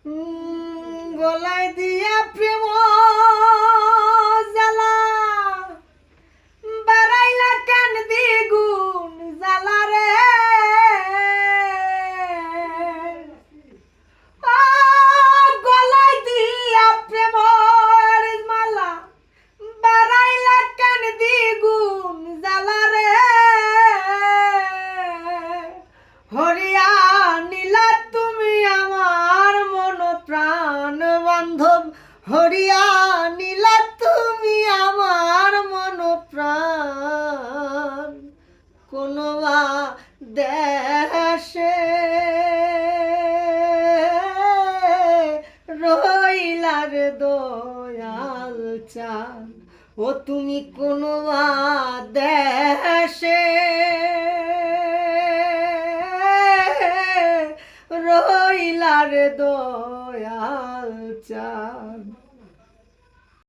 গলায় দিয়া প্রেম জ্বালা বাড়াইলা কেন দ্বিগুণ জ্বালা রে ও গলায় দিয়া প্রেম মালা বাড়াইলা কেন দ্বিগুণ জ্বালা রে হরিয়া নীলা তুমি আমার মন প্রাণ বান্ধব হরিয়া নীলা তুমি আমার মন প্রাণ কোনবা দেশে রইলার দয়াল চান ও তুমি কোনবা দেশে রইলার দয়াল চান।